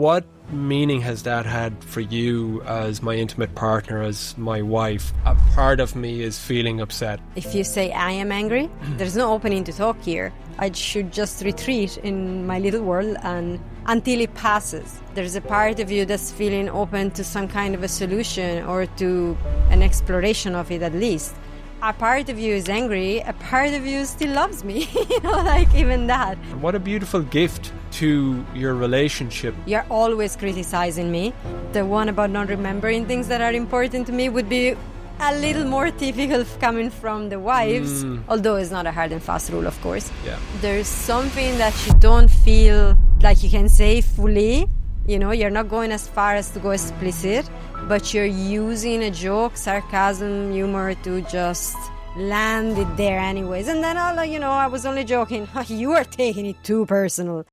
what meaning has that had for you as my intimate partner, as my wife? A part of me is feeling upset. If you say I am angry, there's no opening to talk here. I should just retreat in my little world and until it passes. There's a part of you that's feeling open to some kind of a solution or to an exploration of it at least. A part of you is angry, a part of you still loves me, like even that. What a beautiful gift to your relationship. You're always criticizing me. The one about not remembering things that are important to me would be a little more typical coming from the wives, although it's not a hard and fast rule, of course. Yeah. There's something that you don't feel like you can say fully. You're not going as far as to go explicit, but you're using a joke, sarcasm, humor to just land it there anyways. And then, I was only joking. You are taking it too personal.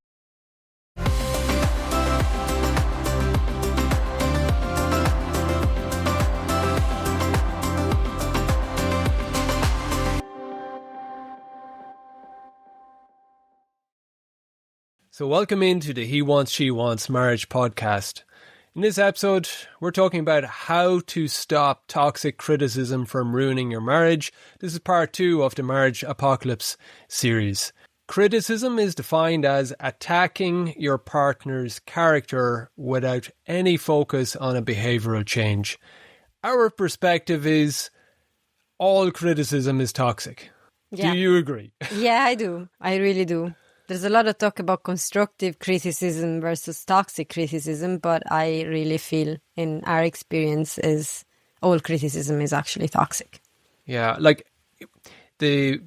So welcome into the He Wants, She Wants Marriage podcast. In this episode, we're talking about how to stop toxic criticism from ruining your marriage. This is part 2 of the Marriage Apocalypse series. Criticism is defined as attacking your partner's character without any focus on a behavioural change. Our perspective is all criticism is toxic. Yeah. Do you agree? Yeah, I do. I really do. There's a lot of talk about constructive criticism versus toxic criticism, but I really feel in our experience is all criticism is actually toxic. Yeah, like the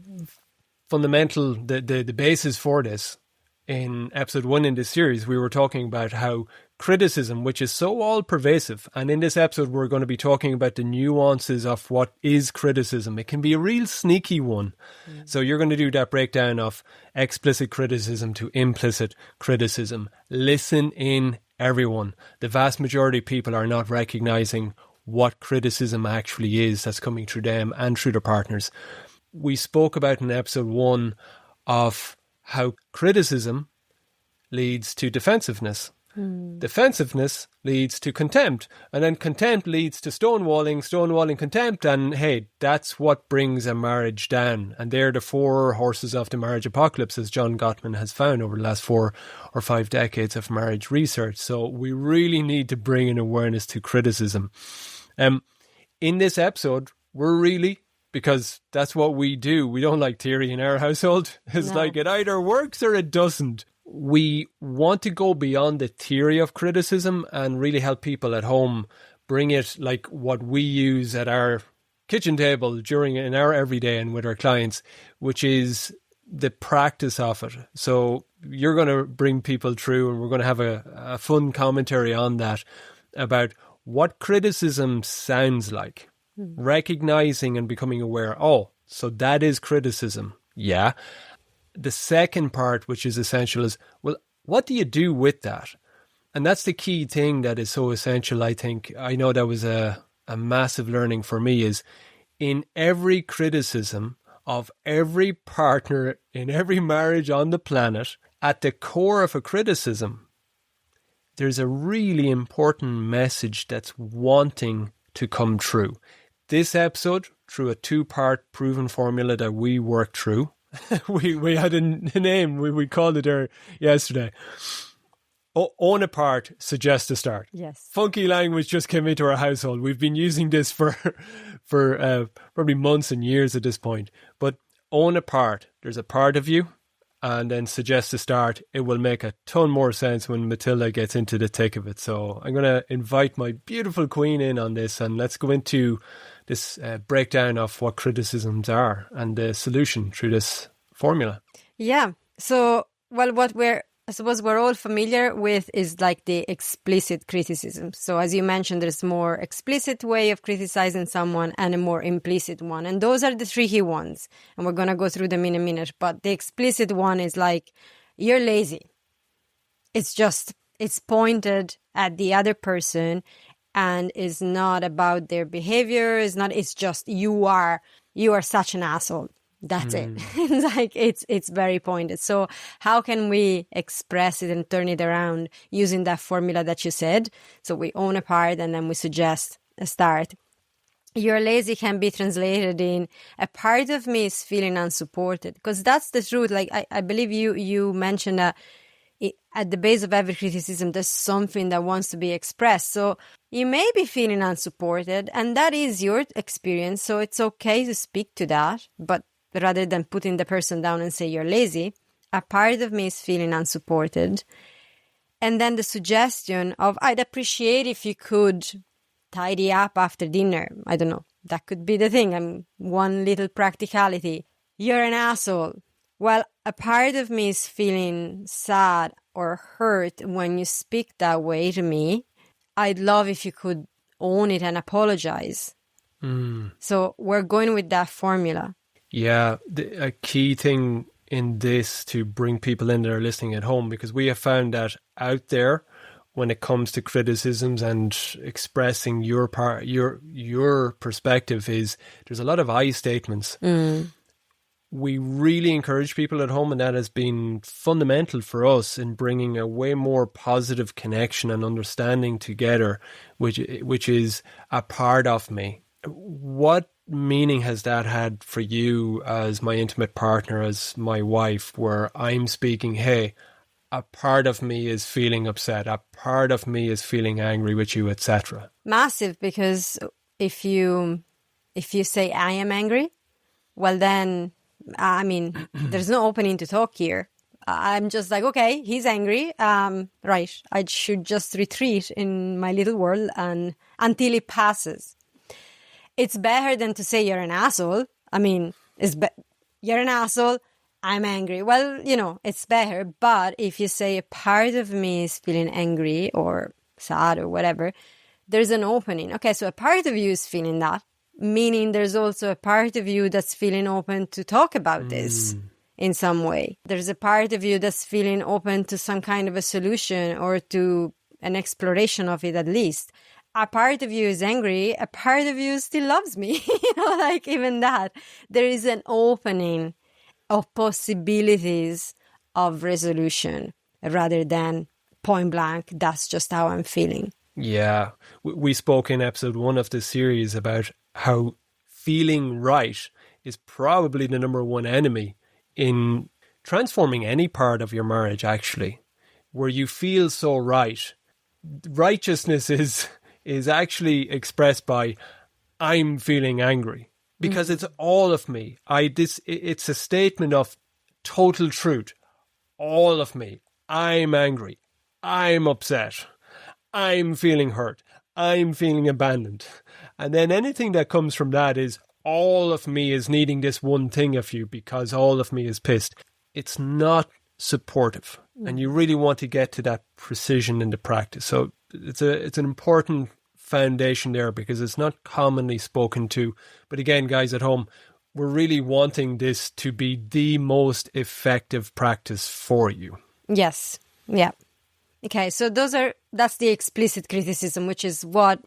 fundamental, the basis for this in episode 1 in this series, we were talking about how criticism, which is so all-pervasive, and in this episode we're going to be talking about the nuances of what is criticism. It can be a real sneaky one. So you're going to do that breakdown of explicit criticism to implicit criticism. Listen in, everyone. The vast majority of people are not recognizing what criticism actually is that's coming through them and through their partners. We spoke about in episode 1 of how criticism leads to defensiveness. Defensiveness leads to contempt, and then contempt leads to stonewalling contempt, and hey, that's what brings a marriage down. And they're the 4 horses of the marriage apocalypse, as John Gottman has found over the last 4 or 5 decades of marriage research. So we really need to bring an awareness to criticism. In this episode, we're really, because that's what we do, we don't like theory in our household. It's like it either works or it doesn't. We want to go beyond the theory of criticism and really help people at home bring it like what we use at our kitchen table in our everyday and with our clients, which is the practice of it. So you're going to bring people through, and we're going to have a fun commentary on that about what criticism sounds like, recognizing and becoming aware. Oh, so that is criticism. Yeah. The second part, which is essential, is, well, what do you do with that? And that's the key thing that is so essential, I think. I know that was a massive learning for me, is in every criticism of every partner in every marriage on the planet, at the core of a criticism, there's a really important message that's wanting to come true. This episode, through a 2-part proven formula that we worked through, we had a name, we called it there yesterday. Own a part, suggest a start. Yes. Funky language just came into our household. We've been using this for probably months and years at this point. But own a part. There's a part of you, and then suggest a start. It will make a ton more sense when Matilda gets into the thick of it. So I'm going to invite my beautiful queen in on this, and let's go into this breakdown of what criticisms are and the solution through this formula. Yeah. So, well, I suppose we're all familiar with is like the explicit criticism. So as you mentioned, there's more explicit way of criticizing someone and a more implicit one. And those are the tricky ones. And we're going to go through them in a minute. But the explicit one is like, you're lazy. It's pointed at the other person and is not about their behavior. It's just, you are such an asshole. That's it. It's like it's very pointed. So how can we express it and turn it around using that formula that you said? So we own a part and then we suggest a start. You're lazy can be translated in a part of me is feeling unsupported, because that's the truth. Like I believe you mentioned that at the base of every criticism, there's something that wants to be expressed. So you may be feeling unsupported, and that is your experience. So it's okay to speak to that, but rather than putting the person down and say you're lazy, a part of me is feeling unsupported. And then the suggestion of, I'd appreciate if you could tidy up after dinner. I don't know. That could be the thing. One little practicality. You're an asshole. Well, a part of me is feeling sad or hurt when you speak that way to me. I'd love if you could own it and apologize. So we're going with that formula. Yeah, a key thing in this to bring people in that are listening at home, because we have found that out there when it comes to criticisms and expressing your part, your perspective, is there's a lot of I statements. We really encourage people at home, and that has been fundamental for us in bringing a way more positive connection and understanding together, which is a part of me. What meaning has that had for you as my intimate partner, as my wife, where I'm speaking, hey, a part of me is feeling upset, a part of me is feeling angry with you, etc.? Massive, because if you say I am angry, well then, I mean, there's no opening to talk here. I'm just like, okay, he's angry. Right, I should just retreat in my little world and until it passes. It's better than to say you're an asshole. I mean, you're an asshole, I'm angry. Well, it's better. But if you say a part of me is feeling angry or sad or whatever, there's an opening. Okay, so a part of you is feeling that, meaning there's also a part of you that's feeling open to talk about this in some way. There's a part of you that's feeling open to some kind of a solution or to an exploration of it at least. A part of you is angry, a part of you still loves me. Like even that. There is an opening of possibilities of resolution rather than point blank, that's just how I'm feeling. Yeah. We spoke in episode 1 of this series about how feeling right is probably the number one enemy in transforming any part of your marriage, actually, where you feel so right. Righteousness is actually expressed by I'm feeling angry, because it's all of me. It's a statement of total truth. All of me. I'm angry. I'm upset. I'm feeling hurt. I'm feeling abandoned. And then anything that comes from that is all of me is needing this one thing of you because all of me is pissed. It's not supportive. And you really want to get to that precision in the practice. So it's an important foundation there because it's not commonly spoken to. But again, guys at home, we're really wanting this to be the most effective practice for you. Yes. Yeah. Okay. So that's the explicit criticism, which is what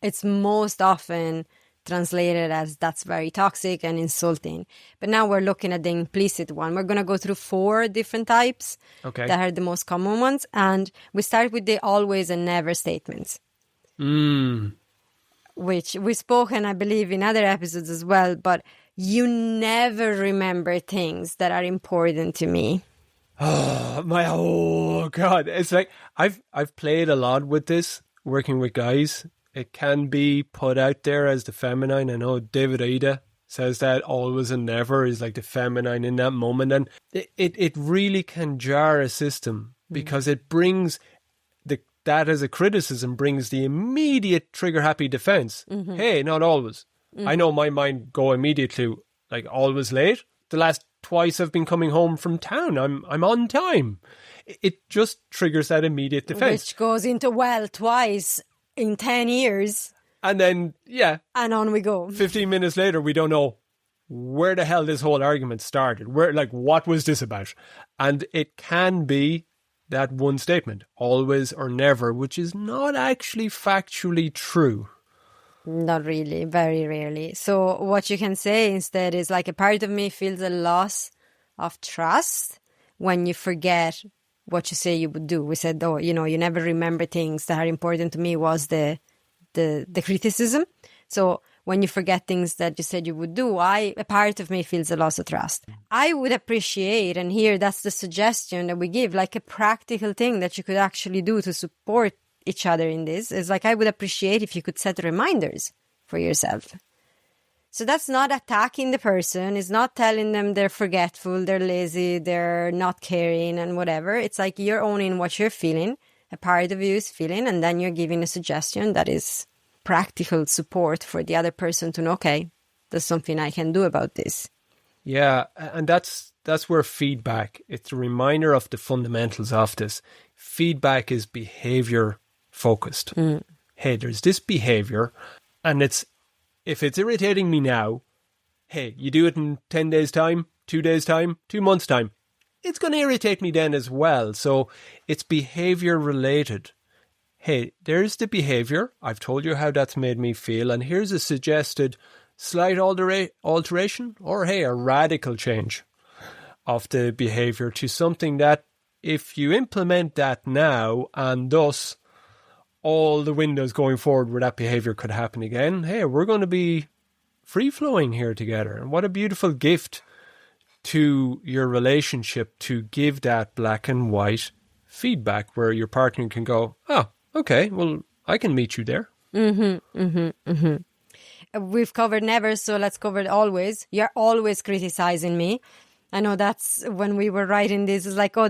it's most often translated as that's very toxic and insulting. But now we're looking at the implicit one. We're going to go through 4 different types that are the most common ones. And we start with the always and never statements. Which we've spoken, I believe, in other episodes as well. But you never remember things that are important to me. Oh God. It's like I've played a lot with this, working with guys. It can be put out there as the feminine. I know David Aida says that always and never is like the feminine in that moment. And it really can jar a system because it brings that as a criticism brings the immediate trigger happy defense. Hey, not always. I know my mind go immediately like always late. The last twice I've been coming home from town, I'm on time. It just triggers that immediate defense. Which goes into, well, twice in 10 years. And then, yeah. And on we go. 15 minutes later, we don't know where the hell this whole argument started. What was this about? And it can be that one statement, always or never, which is not actually factually true. Not really, very rarely. So what you can say instead is like a part of me feels a loss of trust when you forget what you say you would do. We said, oh, you never remember things that are important to me was the criticism. So when you forget things that you said you would do, a part of me feels a loss of trust. I would appreciate, and here that's the suggestion that we give, like a practical thing that you could actually do to support each other in this is like, I would appreciate if you could set reminders for yourself. So that's not attacking the person. It's not telling them they're forgetful, they're lazy, they're not caring and whatever. It's like you're owning what you're feeling. A part of you is feeling, and then you're giving a suggestion that is practical support for the other person to know, okay, there's something I can do about this. Yeah, and that's where feedback, it's a reminder of the fundamentals of this. Feedback is behavior focused. Hey, there's this behavior, and if it's irritating me now, hey, you do it in 10 days time, 2 days time, 2 months time, it's going to irritate me then as well. So it's behavior related. Hey, there's the behavior. I've told you how that's made me feel, and here's a suggested slight alteration, or hey, a radical change of the behavior to something that if you implement that now, and thus all the windows going forward where that behavior could happen again, hey, we're going to be free-flowing here together. And what a beautiful gift to your relationship to give that black and white feedback where your partner can go, oh, okay, well, I can meet you there. We've covered never, so let's cover always. You're always criticizing me. I know that's when we were writing this, it's like, oh,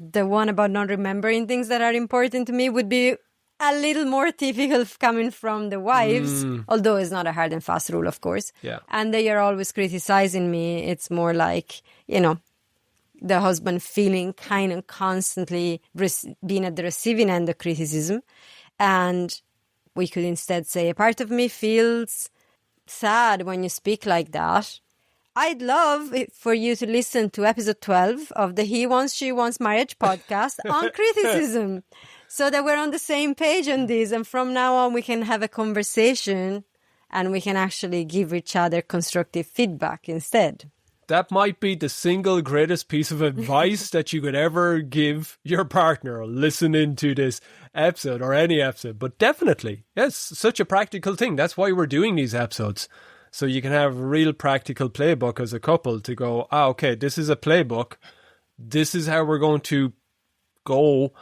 the one about not remembering things that are important to me would be a little more typical coming from the wives, although it's not a hard and fast rule, of course. Yeah. And they are always criticizing me. It's more like, the husband feeling kind of constantly being at the receiving end of criticism. And we could instead say, a part of me feels sad when you speak like that. I'd love for you to listen to episode 12 of the He Wants, She Wants Marriage podcast on criticism, so that we're on the same page on this. And from now on, we can have a conversation and we can actually give each other constructive feedback instead. That might be the single greatest piece of advice that you could ever give your partner listening to this episode or any episode. But definitely, yes, such a practical thing. That's why we're doing these episodes. So you can have a real practical playbook as a couple to go, okay, this is a playbook. This is how we're going to go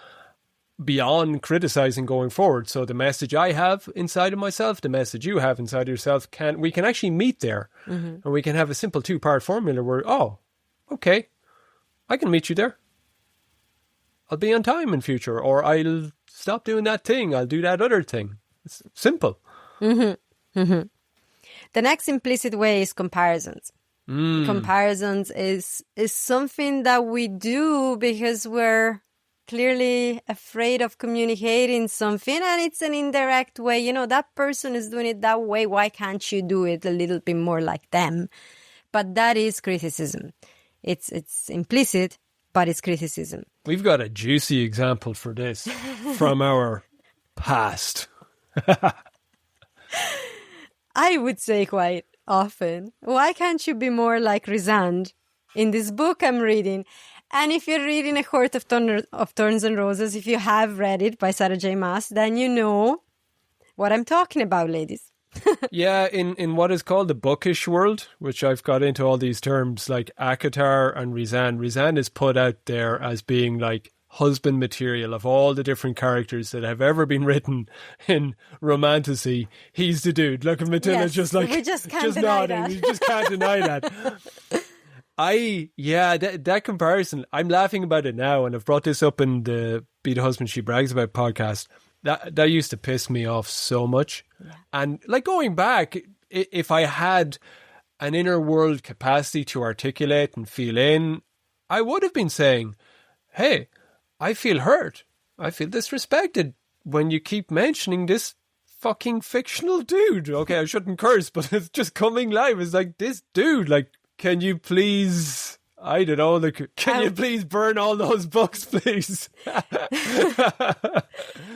beyond criticizing going forward. So the message I have inside of myself, the message you have inside of yourself, we can actually meet there. And we can have a simple 2-part formula where, oh, okay, I can meet you there. I'll be on time in future, or I'll stop doing that thing. I'll do that other thing. It's simple. The next implicit way is comparisons. Comparisons is something that we do because we're clearly afraid of communicating something, and it's an indirect way. That person is doing it that way. Why can't you do it a little bit more like them? But that is criticism. It's implicit, but it's criticism. We've got a juicy example for this from our past. I would say quite often, why can't you be more like Rizand in this book I'm reading? And if you're reading A Court of Thorns and Roses, if you have read it by Sarah J. Maas, then you know what I'm talking about, ladies. Yeah, in what is called the bookish world, which I've got into all these terms like Akatar and Rizan. Rizan is put out there as being like husband material of all the different characters that have ever been written in romantasy. He's the dude. Look at Matilda, yes, just like we just can't deny nodding. that. You just can't deny that. That comparison, I'm laughing about it now, and I've brought this up in the Be the Husband She Brags About podcast. That used to piss me off so much. Yeah. And like going back, if I had an inner world capacity to articulate and feel in, I would have been saying, hey, I feel hurt. I feel disrespected when you keep mentioning this fucking fictional dude. Okay, I shouldn't curse, but it's just coming live. It's like, this dude, like, can you please, I don't know, like, can you please burn all those books, please?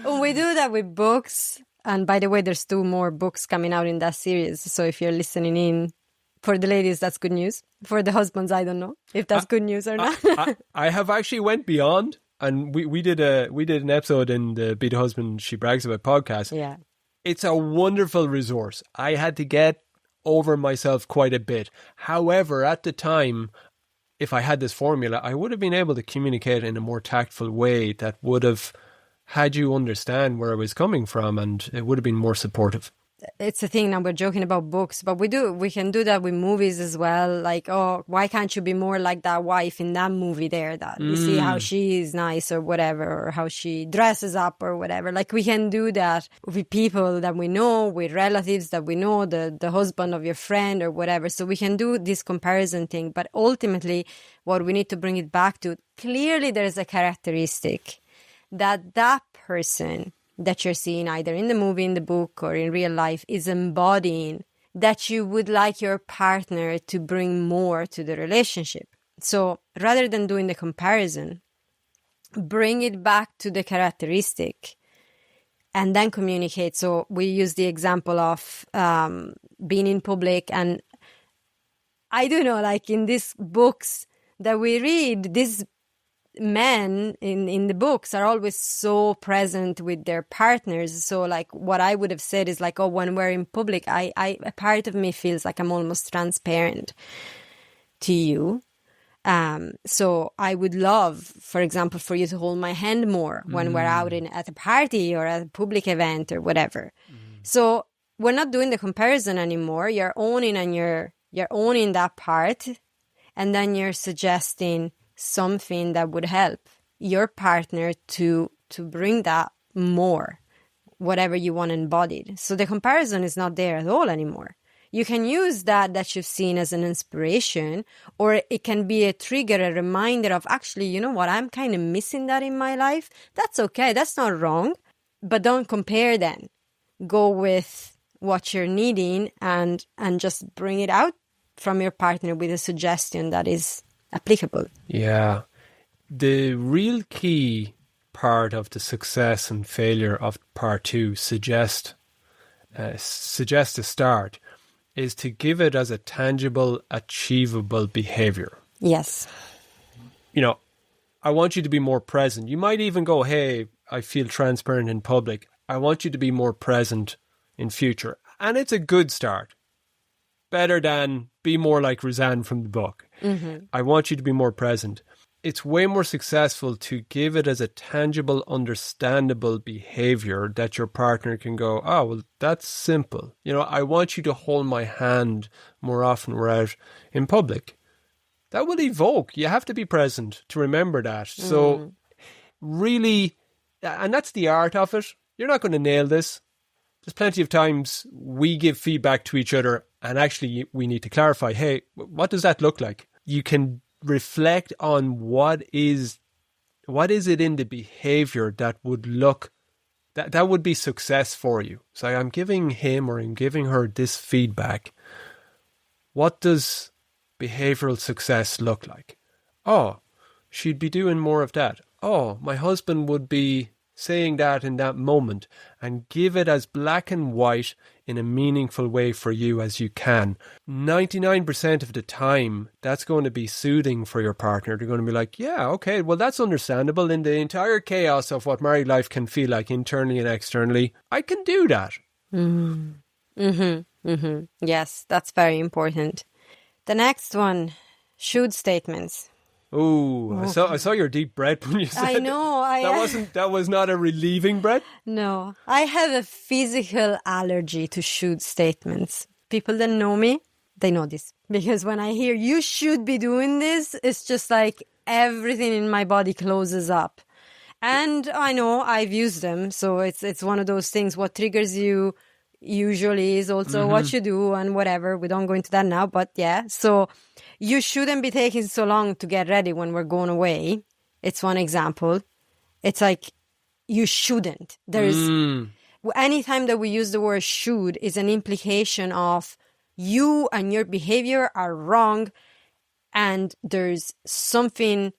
We do that with books. And by the way, there's 2 more books coming out in that series. So if you're listening in, for the ladies, that's good news. For the husbands, I don't know if that's good news or not. I have actually went beyond, and we did an episode in the Be the Husband She Brags About podcast. Yeah. It's a wonderful resource. I had to get over myself quite a bit. However, at the time, if I had this formula, I would have been able to communicate in a more tactful way that would have had you understand where I was coming from, and it would have been more supportive. It's a thing now, we're joking about books, but we can do that with movies as well. Like, oh, why can't you be more like that wife in that movie there, that you see how she is nice or whatever, or how she dresses up or whatever. Like, we can do that with people that we know, with relatives that we know, the husband of your friend or whatever. So we can do this comparison thing, but ultimately what we need to bring it back to, clearly there's a characteristic that person that you're seeing either in the movie, in the book, or in real life is embodying, that you would like your partner to bring more to the relationship. So rather than doing the comparison, bring it back to the characteristic and then communicate. So we use the example of being in public, and I don't know, like in these books that we read, these men in the books are always so present with their partners. So like what I would have said is like, oh, when we're in public, I a part of me feels like I'm almost transparent to you. So I would love, for example, for you to hold my hand more when we're out at a party or at a public event or whatever. So we're not doing the comparison anymore. You're owning, and you're owning that part, and then you're suggesting something that would help your partner to bring that more, whatever you want embodied. So the comparison is not there at all anymore. You can use that you've seen as an inspiration, or it can be a trigger, a reminder of, actually, you know what, I'm kind of missing that in my life. That's okay. That's not wrong. But don't compare then. Go with what you're needing and just bring it out from your partner with a suggestion that is applicable. Yeah. The real key part of the success and failure of part 2, suggest a start, is to give it as a tangible, achievable behavior. Yes. You know, I want you to be more present. You might even go, hey, I feel transparent in public. I want you to be more present in future. And it's a good start. Better than be more like Roseanne from the book. I want you to be more present. It's way more successful to give it as a tangible, understandable behavior that your partner can go, oh, well, that's simple. You know, I want you to hold my hand more often we're out in public. That will evoke. You have to be present to remember that. So really, and that's the art of it. You're not going to nail this. There's plenty of times we give feedback to each other, and actually we need to clarify, hey, what does that look like? You can reflect on what is it in the behavior that would look, that would be success for you. So I'm giving him or I'm giving her this feedback. What does behavioral success look like? Oh, she'd be doing more of that. Oh, my husband would be saying that in that moment, and give it as black and white in a meaningful way for you as you can. 99% of the time, that's going to be soothing for your partner. They're going to be like, yeah, okay, well, that's understandable. In the entire chaos of what married life can feel like internally and externally, I can do that. Yes, that's very important. The next one, should statements. Oh, I saw your deep breath when you said I know. That was not a relieving breath? No, I have a physical allergy to should statements. People that know me, they know this. Because when I hear you should be doing this, it's just like everything in my body closes up. And I know I've used them. So it's one of those things. What triggers you usually is also what you do and whatever. We don't go into that now, but yeah. So you shouldn't be taking so long to get ready when we're going away. It's one example. It's like, you shouldn't. There's anytime that we use the word should is an implication of you and your behavior are wrong, and there's something,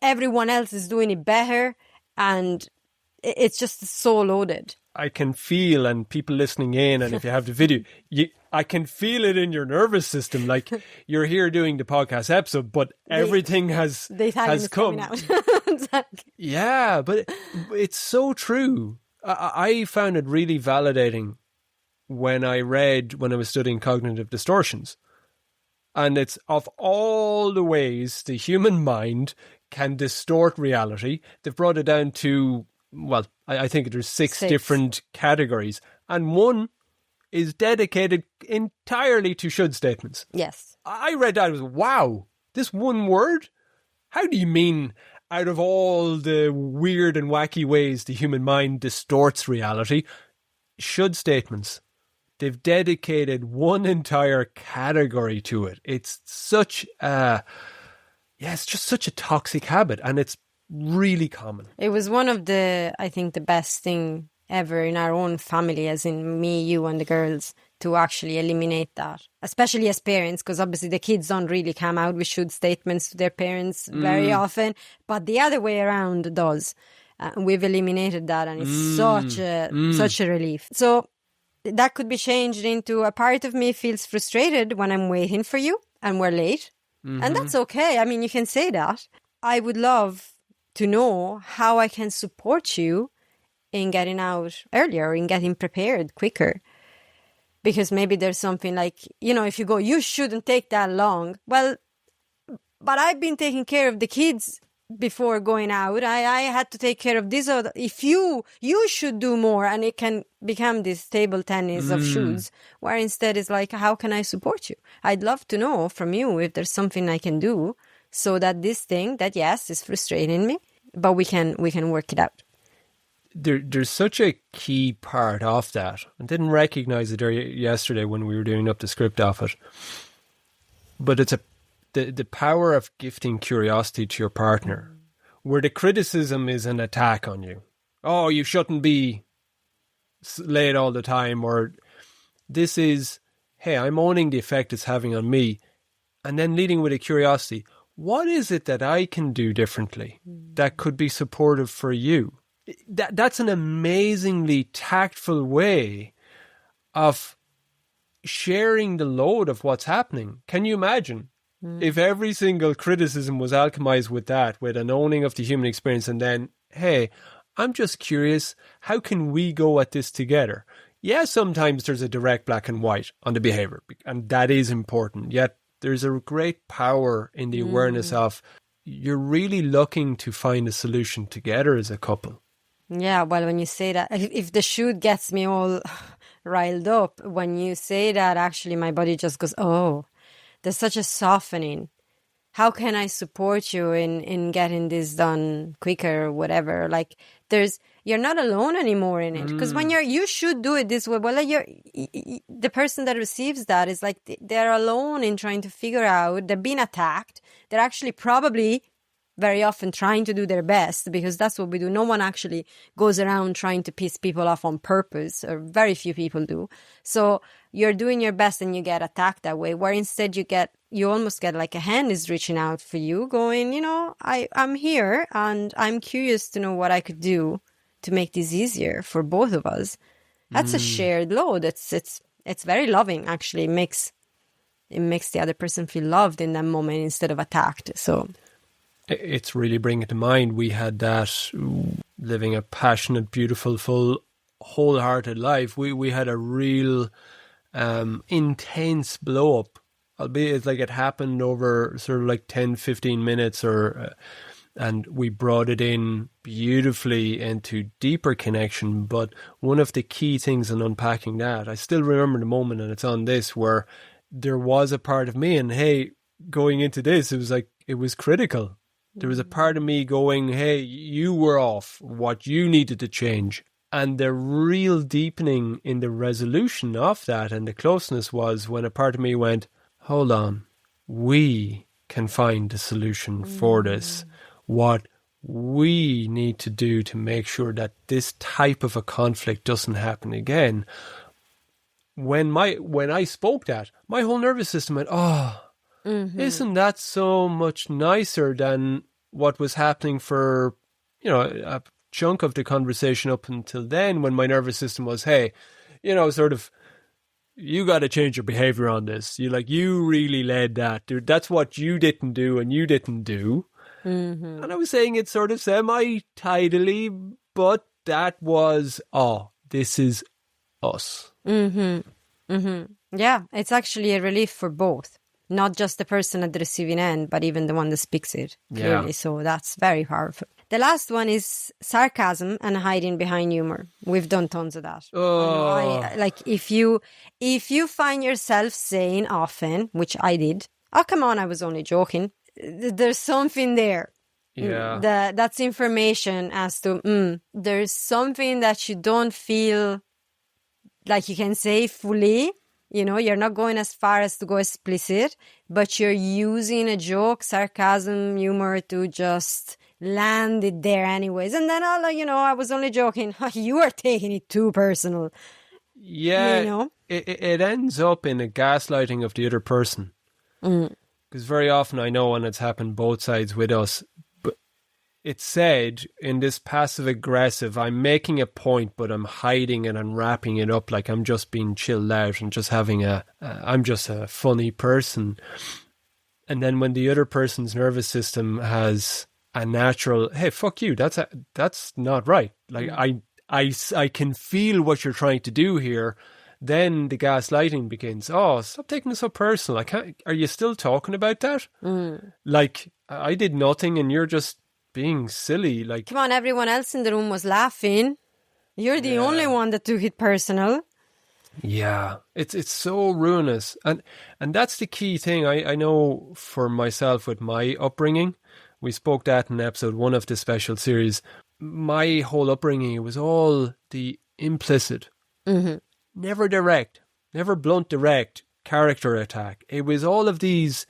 everyone else is doing it better, and it's just so loaded. I can feel, and people listening in, and if you have the video, I can feel it in your nervous system. Like you're here doing the podcast episode, but everything has come out. Exactly. Yeah, but it's so true. I found it really validating when I was studying cognitive distortions. And it's of all the ways the human mind can distort reality, they've brought it down to, well, I think there's six different categories. And one is dedicated entirely to should statements. Yes. I read that, I was, wow, this one word? How do you mean out of all the weird and wacky ways the human mind distorts reality, should statements? They've dedicated one entire category to it. It's such it's just such a toxic habit, and it's really common. It was one of the best thing ever in our own family, as in me, you, and the girls, to actually eliminate that, especially as parents, because obviously the kids don't really come out with should statements to their parents very often, but the other way around does. We've eliminated that, and it's such a relief. So that could be changed into a part of me feels frustrated when I'm waiting for you and we're late. Mm-hmm. And that's okay. I mean, you can say that. I would love to know how I can support you in getting out earlier, in getting prepared quicker. Because maybe there's something like, if you go, you shouldn't take that long. Well, but I've been taking care of the kids before going out. I had to take care of this. Or if you should do more, and it can become this table tennis of shoes, where instead it's like, how can I support you? I'd love to know from you if there's something I can do so that this thing that, yes, is frustrating me, but we can work it out. There's such a key part of that. I didn't recognize it yesterday when we were doing up the script of it. But it's the power of gifting curiosity to your partner, where the criticism is an attack on you. Oh, you shouldn't be late all the time. Or this is, hey, I'm owning the effect it's having on me. And then leading with a curiosity. What is it that I can do differently that could be supportive for you? That's an amazingly tactful way of sharing the load of what's happening. Can you imagine if every single criticism was alchemized with that, with an owning of the human experience, and then, hey, I'm just curious, how can we go at this together? Yeah, sometimes there's a direct black and white on the behavior, and that is important. Yet there's a great power in the awareness of you're really looking to find a solution together as a couple. Yeah, well, when you say that, if the shoot gets me all riled up, when you say that, actually my body just goes, oh, there's such a softening. How can I support you in getting this done quicker or whatever? Like, you're not alone anymore in it. Because when you should do it this way, well, the person that receives that is like, they're alone in trying to figure out, they're being attacked. They're actually probably very often trying to do their best, because that's what we do. No one actually goes around trying to piss people off on purpose, or very few people do. So you're doing your best and you get attacked that way, where instead you almost get like a hand is reaching out for you going, I'm here and I'm curious to know what I could do to make this easier for both of us. That's a shared load. It's very loving, actually. It makes the other person feel loved in that moment instead of attacked. So it's really bringing to mind, we had that living a passionate, beautiful, full, wholehearted life. We had a real intense blow up, albeit it's like it happened over sort of like 10, 15 minutes, and we brought it in beautifully into deeper connection. But one of the key things in unpacking that, I still remember the moment, and it's on this, where there was a part of me, and hey, going into this, it was critical. There was a part of me going, hey, you were off, what you needed to change. And the real deepening in the resolution of that and the closeness was when a part of me went, hold on, we can find the solution for this. What we need to do to make sure that this type of a conflict doesn't happen again. When I spoke that, my whole nervous system went, isn't that so much nicer than what was happening for, a chunk of the conversation up until then, when my nervous system was, hey, sort of, you got to change your behavior on this. You really led that. Dude, that's what you didn't do and you didn't do. Mm-hmm. And I was saying it sort of semi-tidily, but that was, this is us. Mm-hmm. Mm-hmm. Yeah, it's actually a relief for both. Not just the person at the receiving end, but even the one that speaks it clearly. Yeah. So that's very powerful. The last one is sarcasm and hiding behind humor. We've done tons of that. Oh. If you find yourself saying often, which I did, oh, come on, I was only joking. There's something there. Yeah. That's information as to, there's something that you don't feel like you can say fully. You're not going as far as to go explicit, but you're using a joke, sarcasm, humor to just land it there anyways. And then, I was only joking. You are taking it too personal. Yeah, it ends up in a gaslighting of the other person. Because very often I know when it's happened both sides with us, but it's said in this passive-aggressive, I'm making a point, but I'm hiding it and wrapping it up like I'm just being chilled out and just having I'm just a funny person. And then when the other person's nervous system has a natural, hey, fuck you, that's not right. I can feel what you're trying to do here. Then the gaslighting begins. Oh, stop taking it so personal. Are you still talking about that? I did nothing and you're just being silly. Come on, everyone else in the room was laughing. You're the only one that took it personal. Yeah, it's so ruinous. And that's the key thing. I know for myself with my upbringing, we spoke that in episode 1 of this special series. My whole upbringing, it was all the implicit. Mm-hmm. Never direct, never blunt direct character attack. It was all of these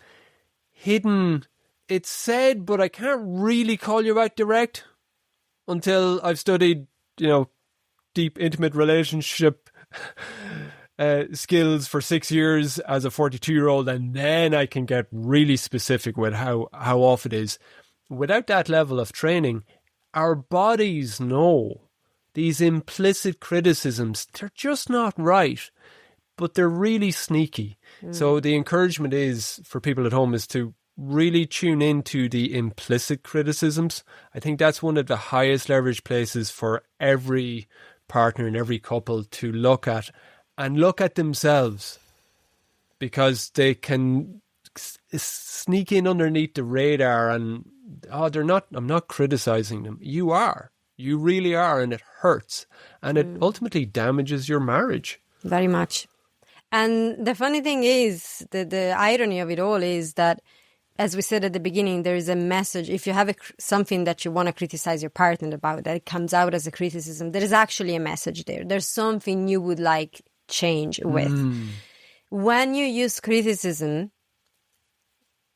hidden, it's said, but I can't really call you out direct until I've studied, deep intimate relationship skills for 6 years as a 42-year-old, and then I can get really specific with how off it is. Without that level of training, our bodies know these implicit criticisms, they're just not right, but they're really sneaky. So the encouragement is for people at home is to really tune into the implicit criticisms. I think that's one of the highest leverage places for every partner and every couple to look at themselves, because they can sneak in underneath the radar and, I'm not criticizing them. You are. You really are, and it hurts. And it ultimately damages your marriage. Very much. And the funny thing is, the irony of it all is that, as we said at the beginning, there is a message. If you have something that you want to criticize your partner about, that it comes out as a criticism, there is actually a message there. There's something you would like change with. When you use criticism,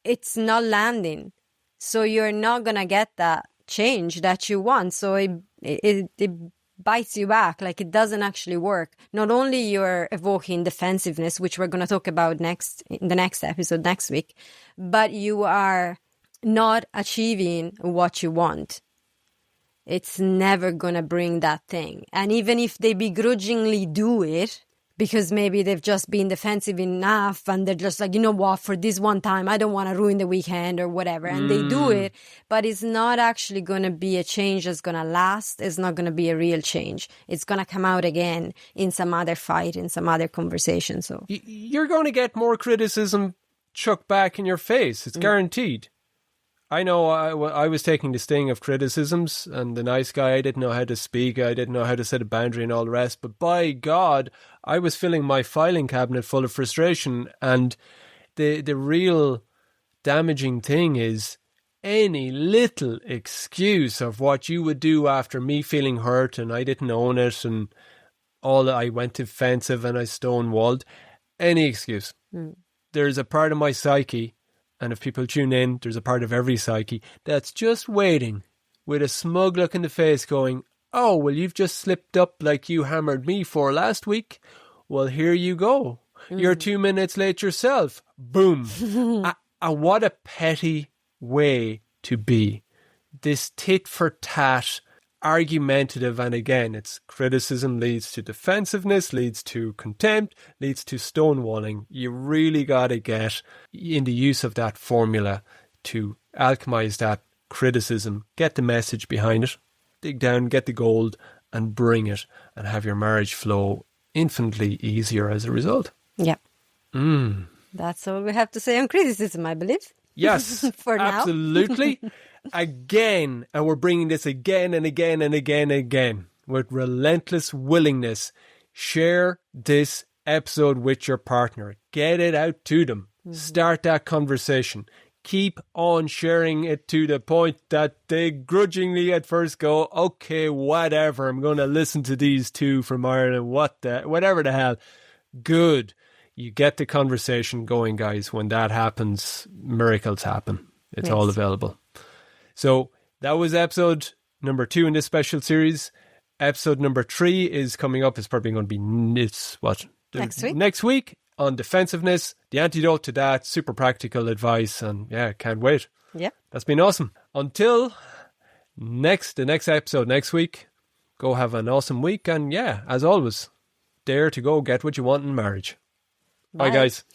it's not landing. So you're not going to get that change that you want. So it bites you back. It doesn't actually work. Not only you're evoking defensiveness, which we're going to talk about in the next episode next week, but you are not achieving what you want. It's never going to bring that thing. And even if they begrudgingly do it, because maybe they've just been defensive enough and they're just like, you know what, for this one time, I don't want to ruin the weekend or whatever. And they do it, but it's not actually going to be a change that's going to last. It's not going to be a real change. It's going to come out again in some other fight, in some other conversation. So you're going to get more criticism chucked back in your face. It's guaranteed. I know I was taking the sting of criticisms, and the nice guy, I didn't know how to speak, I didn't know how to set a boundary and all the rest, but by God, I was filling my filing cabinet full of frustration. And the real damaging thing is any little excuse of what you would do after me feeling hurt and I didn't own it and I went defensive and I stonewalled, any excuse. There's a part of my psyche, and if people tune in, there's a part of every psyche that's just waiting with a smug look in the face going, oh, well, you've just slipped up like you hammered me for last week. Well, here you go. You're 2 minutes late yourself. Boom. What a petty way to be. This tit for tat argumentative, and again, it's criticism leads to defensiveness, leads to contempt, leads to stonewalling. You really got to get in the use of that formula to alchemize that criticism, get the message behind it, dig down, get the gold, and bring it, and have your marriage flow infinitely easier as a result. Yeah. That's all we have to say on criticism, I believe. Yes, For now. absolutely. Again, and we're bringing this again and again and again and again with relentless willingness. Share this episode with your partner. Get it out to them. Start that conversation. Keep on sharing it to the point that they grudgingly at first go, okay, whatever, I'm going to listen to these two from Ireland, whatever the hell. Good. You get the conversation going, guys. When that happens, miracles happen. It's all available. So that was episode number 2 in this special series. Episode number 3 is coming up. It's probably going to be next week on defensiveness, the antidote to that, super practical advice, and yeah, can't wait. Yeah. That's been awesome. Until the next episode next week, go have an awesome week, and yeah, as always, dare to go get what you want in marriage. Bye guys.